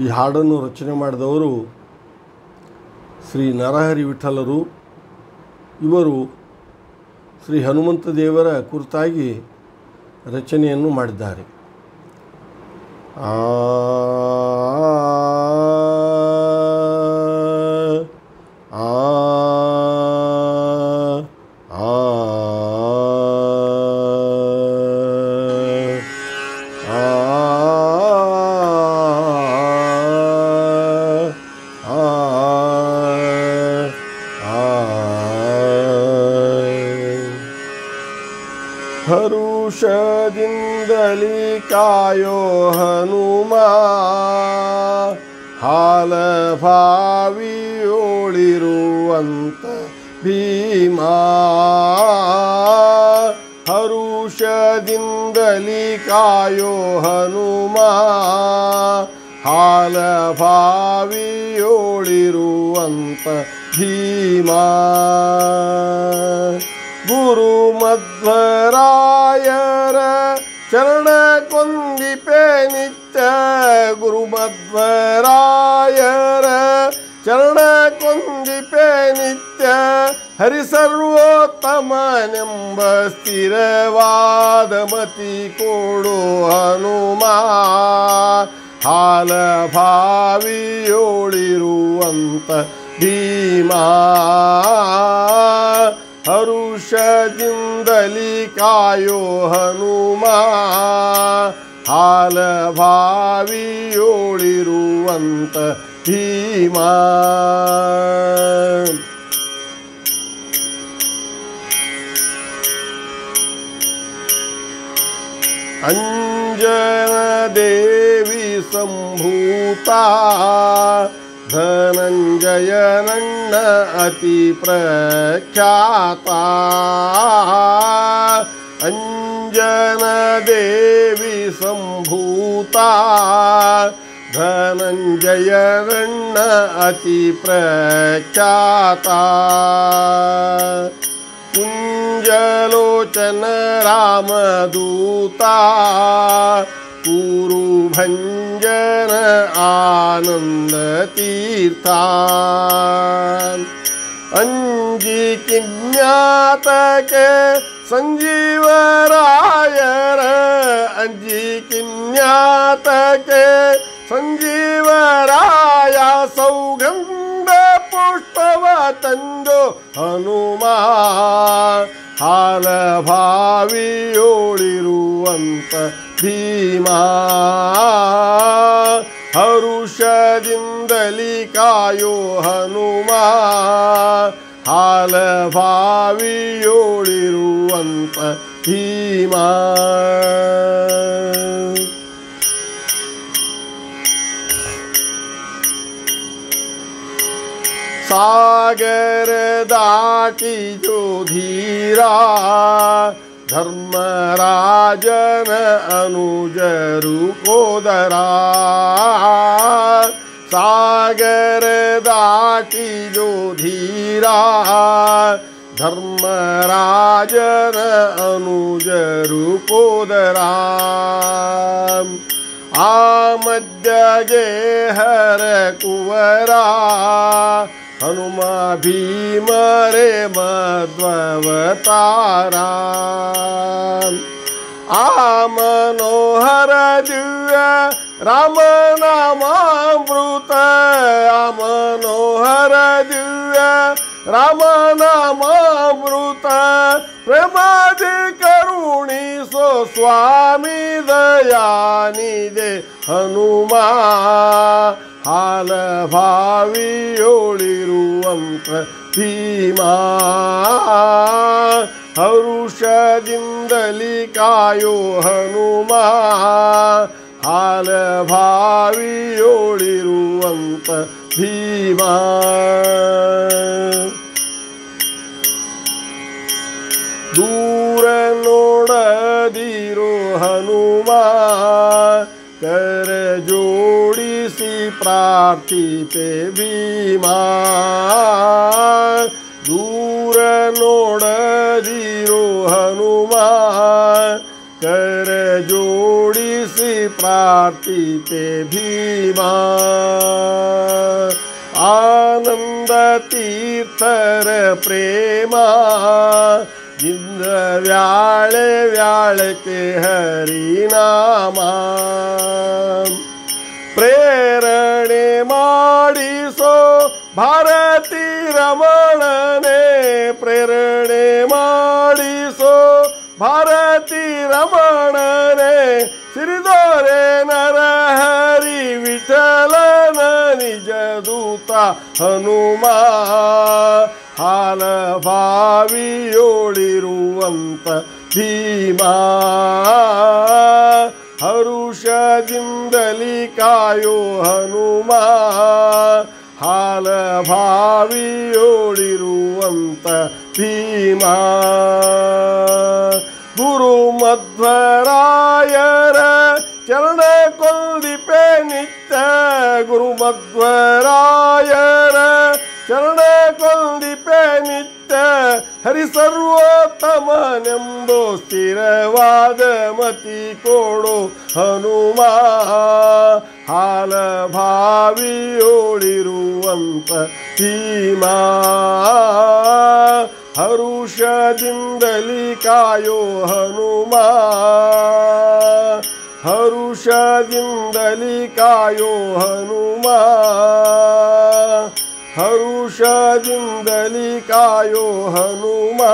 ಈ ಹಾಡನ್ನು ರಚನೆ ಮಾಡಿದವರು ಶ್ರೀ ನರಹರಿ ವಿಠಲರು. ಇವರು ಶ್ರೀ ಹನುಮಂತ ದೇವರ ಕುರಿತಾಗಿ ರಚನೆಯನ್ನು ಮಾಡಿದ್ದಾರೆ. ಆ ಹರುಷದಿಂದಲಿ ಕಾಯೋ ಹನುಮ ಹಾಲಭಾವಿಯೋಳಿರುವಂತ ಭೀಮಾ. ಹರುಷದಿಂದಲಿ ಕಾಯೋ ಹನುಮ ಹಾಲಭಾವಿಯೋಳಿರುವಂತ ಭೀಮಾ. ಗುರು ಮಧ್ವರಾಯರ ಚರಣ ಕೊಂದಿಪೆ ನಿತ್ಯ. ಗುರು ಮಧ್ವರಾಯರ ಚರಣ ಕೊಂದಿಪೆ ನಿತ್ಯ. ಹರಿಸರ್ವೋತ್ತಮನೆಂಬ ಸ್ಥಿರವಾದ ಮತಿ ಕೊಡು ಹನುಮ ಹಾಲಭಾವಿಯೋಳಿರುವಂತ ಭೀಮಾ. ಹರುಷದಿಂದಲಿ ಕಾಯೋ ಹನುಮ ಹಾಲಭಾವಿಯೋಳಿರುವಂತ ಭೀಮಾ. ಅಂಜನ ದೇವಿ ಸಂಭೂತ ಧನಂಜಯ ನನ್ನ ಅತಿ ಪ್ರಖ್ಯಾತ. ಅಂಜನ ದೇವಿ ಸಂಭೂತ ಧನಂಜಯ ನನ್ನ ಅತಿ ಪ್ರಖ್ಯಾತ. ಕುಂಜಲೋಚನ ರಾಮದೂತ ಕುರುಭಂಜನ ಆನಂದ ತೀರ್ಥ. ಅಂಜಿ ಕಿಜ್ಞಾತಕ್ಕೆ ಸಂಜೀವರಾಯರ ಅಂಜಿ ಕಿಜ್ಞಾತಕ್ಕೆ ಸಂಜೀವರಾಯ. ಸೌಗಂಧ ಪುಷ್ಪವ ತಂದು ಹನುಮ ಹಾಲಭಾವಿಯೋಳಿರುವಂತ ಭೀಮಾ. ಹರುಷದಿಂದಲಿ ಕಾಯೋ ಹನುಮ ಹಾಲಭಾವಿಯೋಳಿರುವಂತ ಭೀಮಾ. ಸಾಗರ ದಾಟಿ ಯೋಧೀರ ಧರ್ಮರಾಜನ ಅನುಜರು ಹೋದರ. ಸಾಗರ ದಾಟಿ ಯೋಧೀರ ಧರ್ಮರಾಜನ ಅನುಜರು ಹೋದರ. ಆ ಮಧ್ಯಗೆ ಹರ ಕುವರ ಹನುಮ ಭೀಮರೇ ಮಧ್ವವತಾರ. ಆ ಮನೋಹರ ದಿವ್ಯ ರಾಮನಾಮಾಮೃತ. ಆ ಮನೋಹರ ದಿವ್ಯ ರಾಮನಾಮಾಮೃತ. ಪ್ರೇಮಾದಿ ಕರುಣಿಸೋ ಸ್ವಾಮಿ ದಯಾನಿದೆ ಹನುಮ ಹಾಲಭಾವಿಯೋಳಿರುವಂತ ಭೀಮಾ. ಹರುಷದಿಂದಲಿ ಕಾಯೋ ಹನುಮ ಹಾಲಭಾವಿಯೋಳಿರುವಂತ ಭೀಮಾ. ದೂರ ನೋಡದಿರೋ ಹನುಮ ಕರ ಜೋಡಿಸಿ ಪ್ರಾರ್ಥಿಪೆ ಭೀಮಾ. ದೂರ ನೋಡದಿರೋ ಹನುಮ ಕರ ಜೋಡಿಸಿ जोडिसी प्रार्थिते भीमा आनंद तीर्थर प्रेमा जिंद व्याळे व्याळके हरिनामा प्रेरणे माडिसो भारती रमणने प्रेरणे माडिसो भारती रमणने श्रीदोरे नरहरी विठलन निज दूता हनुमा हाल भावी योळिरुवंत भीमा हरुषದಿಂದಲಿ ಕಾಯೋ ಹನುಮಾ ಹಾಲ ಭಾವಿಯೋಳಿರುವಂತ ಭೀಮಾ ಗುರು ಮಧ್ವರಾಯರ ಚರಣ ಕೊಂದಿಪೆ ನಿತ್ಯ ಗುರು ಮಧ್ವರಾಯರ ಚರಣ ಕೊಂದಿಪೆ ನಿತ್ಯ ಹರಿ ಸರ್ವೋತ್ತಮನೆಂಬೋ ಸ್ಥಿರವಾದ ಮತಿ ಕೊಡು ಹನುಮಾ ಹಾಲ ಭಾವಿಯೋಳಿರುವಂತ ಭೀಮಾ ಹರುಷದಿಂದಲಿ ಕಾಯೋ ಹನುಮಾ ಹರುಷದಿಂದಲಿ ಕಾಯೋ ಹನುಮಾ ಹರುಷದಿಂದಲಿ ಕಾಯೋ ಹನುಮಾ